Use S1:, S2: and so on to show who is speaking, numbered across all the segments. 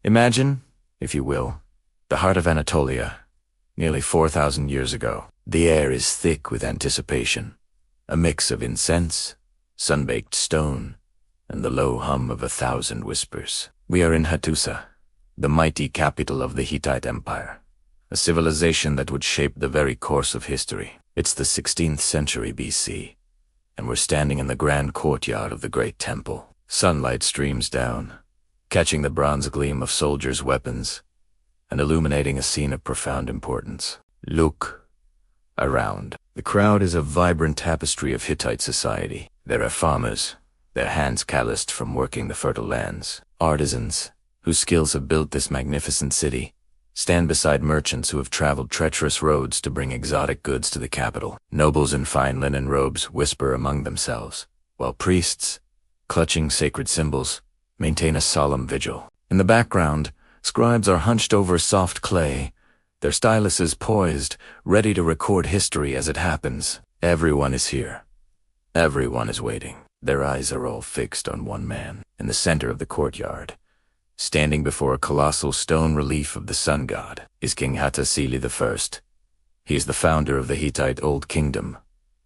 S1: Imagine, if you will, the heart of Anatolia, nearly 4,000 years ago. The air is thick with anticipation, a mix of incense, sun-baked stone, and the low hum of 1,000 whispers. We are in Hattusa, the mighty capital of the Hittite Empire, a civilization that would shape the very course of history. It's the 16th century BC, and we're standing in the grand courtyard of the great temple. Sunlight streams down, catching the bronze gleam of soldiers' weapons and illuminating a scene of profound importance. Look around. The crowd is a vibrant tapestry of Hittite society. There are farmers, their hands calloused from working the fertile lands. Artisans, whose skills have built this magnificent city, stand beside merchants who have traveled treacherous roads to bring exotic goods to the capital. Nobles in fine linen robes whisper among themselves, while priests, clutching sacred symbols, maintain a solemn vigil. In the background, scribes are hunched over soft clay, their styluses poised, ready to record history as it happens. Everyone is here. Everyone is waiting. Their eyes are all fixed on one man, in the center of the courtyard. Standing before a colossal stone relief of the sun god is King Hattusili I. He is the founder of the Hittite Old Kingdom,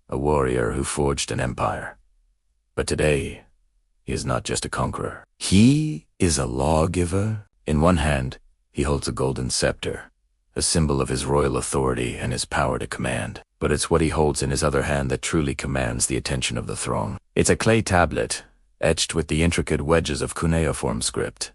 S1: a warrior who forged an empire. But today, he is not just a conqueror. He is a lawgiver. In one hand, he holds a golden scepter, a symbol of his royal authority and his power to command. But it's what he holds in his other hand that truly commands the attention of the throng. It's a clay tablet, etched with the intricate wedges of cuneiform script.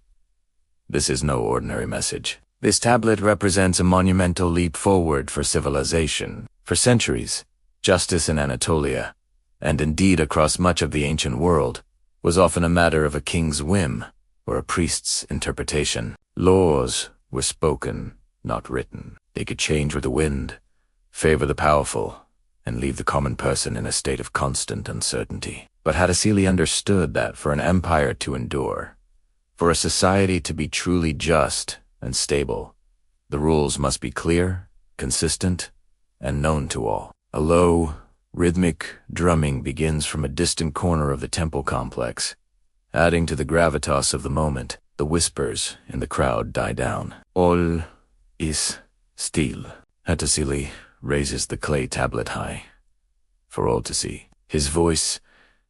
S1: This is no ordinary message. This tablet represents a monumental leap forward for civilization. For centuries, justice in Anatolia, and indeed across much of the ancient world, was often a matter of a king's whim or a priest's interpretation. Laws were spoken, not written. They could change with the wind, favor the powerful, and leave the common person in a state of constant uncertainty. But Hattusili understood that for an empire to endure, for a society to be truly just and stable, the rules must be clear, consistent, and known to all. A low, rhythmic drumming begins from a distant corner of the temple complex. Adding to the gravitas of the moment, the whispers in the crowd die down. All is still. Hattusili raises the clay tablet high, for all to see. His voice,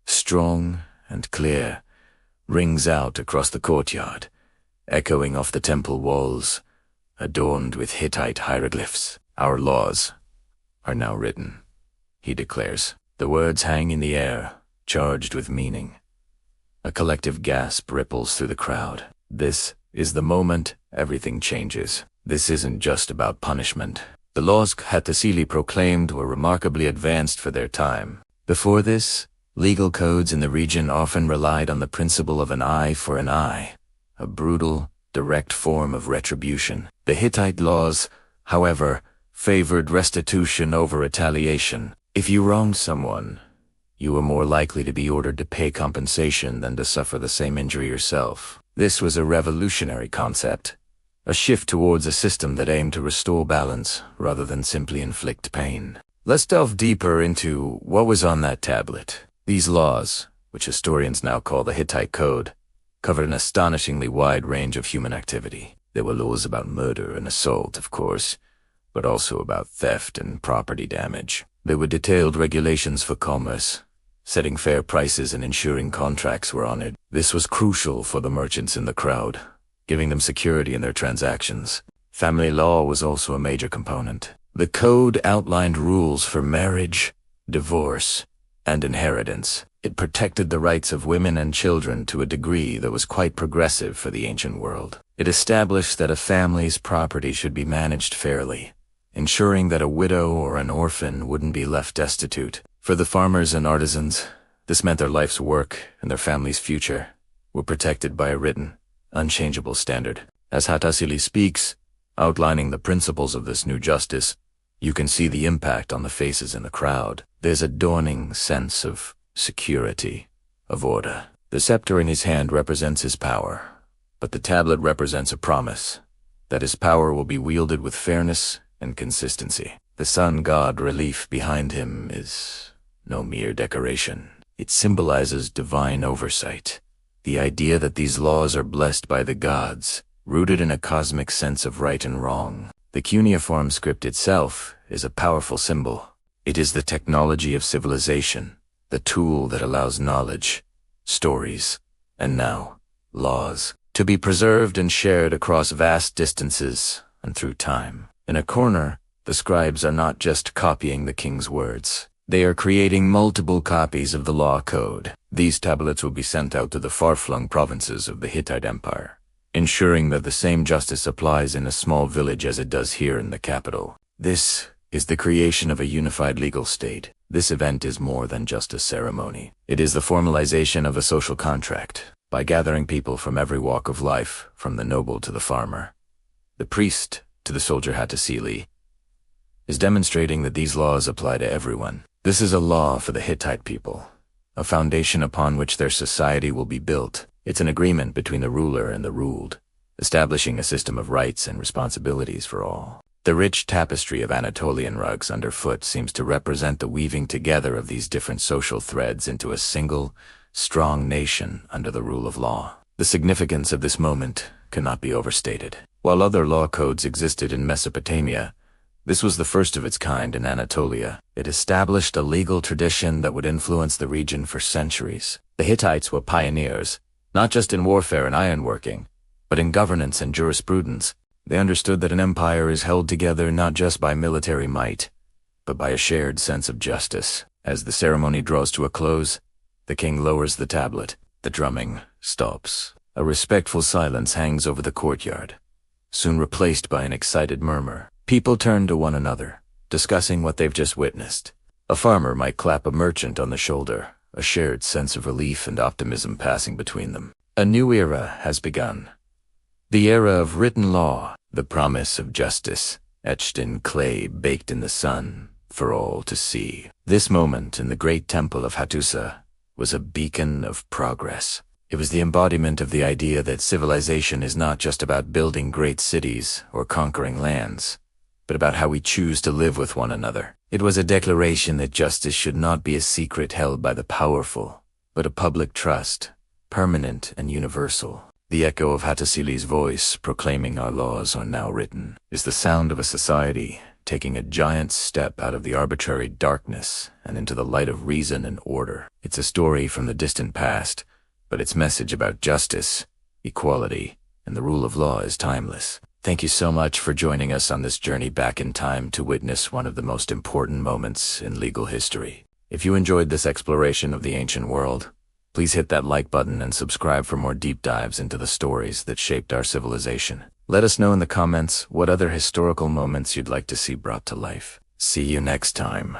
S1: strong and clear, rings out across the courtyard, echoing off the temple walls, adorned with Hittite hieroglyphs. Our laws are now written, he declares. The words hang in the air, charged with meaning. A collective gasp ripples through the crowd. This is the moment everything changes. This isn't just about punishment. The laws Hattusili proclaimed were remarkably advanced for their time. Before this, legal codes in the region often relied on the principle of an eye for an eye, a brutal, direct form of retribution. The Hittite laws, however, favored restitution over retaliation. If you wronged someone, you were more likely to be ordered to pay compensation than to suffer the same injury yourself. This was a revolutionary concept, a shift towards a system that aimed to restore balance rather than simply inflict pain. Let's delve deeper into what was on that tablet. These laws, which historians now call the Hittite Code, covered an astonishingly wide range of human activity. There were laws about murder and assault, of course, but also about theft and property damage. There were detailed regulations for commerce, setting fair prices and ensuring contracts were honored. This was crucial for the merchants in the crowd, giving them security in their transactions. Family law was also a major component. The code outlined rules for marriage, divorce, and inheritance. It protected the rights of women and children to a degree that was quite progressive for the ancient world. It established that a family's property should be managed fairly, ensuring that a widow or an orphan wouldn't be left destitute. For the farmers and artisans, this meant their life's work and their family's future were protected by a written, unchangeable standard. As Hattusili speaks, outlining the principles of this new justice, you can see the impact on the faces in the crowd. There's a dawning sense of security, of order. The scepter in his hand represents his power, but the tablet represents a promise that his power will be wielded with fairness and consistency. The sun god relief behind him is no mere decoration. It symbolizes divine oversight, the idea that these laws are blessed by the gods, rooted in a cosmic sense of right and wrong. The cuneiform script itself is a powerful symbol. It is the technology of civilization, the tool that allows knowledge, stories, and now, laws, to be preserved and shared across vast distances and through time. In a corner, the scribes are not just copying the king's words. They are creating multiple copies of the law code. These tablets will be sent out to the far-flung provinces of the Hittite Empire, ensuring that the same justice applies in a small village as it does here in the capital. This is the creation of a unified legal state. This event is more than just a ceremony. It is the formalization of a social contract. By gathering people from every walk of life, from the noble to the farmer, the priest to the soldier Hattusili, is demonstrating that these laws apply to everyone. This is a law for the Hittite people, a foundation upon which their society will be built. It's an agreement between the ruler and the ruled, establishing a system of rights and responsibilities for all. The rich tapestry of Anatolian rugs underfoot seems to represent the weaving together of these different social threads into a single, strong nation under the rule of law. The significance of this moment cannot be overstated. While other law codes existed in Mesopotamia, this was the first of its kind in Anatolia. It established a legal tradition that would influence the region for centuries. The Hittites were pioneers, not just in warfare and ironworking, but in governance and jurisprudence. They understood that an empire is held together not just by military might, but by a shared sense of justice. As the ceremony draws to a close, the king lowers the tablet. The drumming stops. A respectful silence hangs over the courtyard, soon replaced by an excited murmur. People turn to one another, discussing what they've just witnessed. A farmer might clap a merchant on the shoulder, a shared sense of relief and optimism passing between them. A new era has begun. The era of written law, the promise of justice, etched in clay, baked in the sun, for all to see. This moment in the great temple of Hattusa was a beacon of progress. It was the embodiment of the idea that civilization is not just about building great cities or conquering lands, but about how we choose to live with one another. It was a declaration that justice should not be a secret held by the powerful, but a public trust, permanent and universal. The echo of Hattusili's voice proclaiming our laws are now written is the sound of a society taking a giant step out of the arbitrary darkness and into the light of reason and order. It's a story from the distant past, but its message about justice, equality, and the rule of law is timeless. Thank you so much for joining us on this journey back in time to witness one of the most important moments in legal history. If you enjoyed this exploration of the ancient world, please hit that like button and subscribe for more deep dives into the stories that shaped our civilization. Let us know in the comments what other historical moments you'd like to see brought to life. See you next time.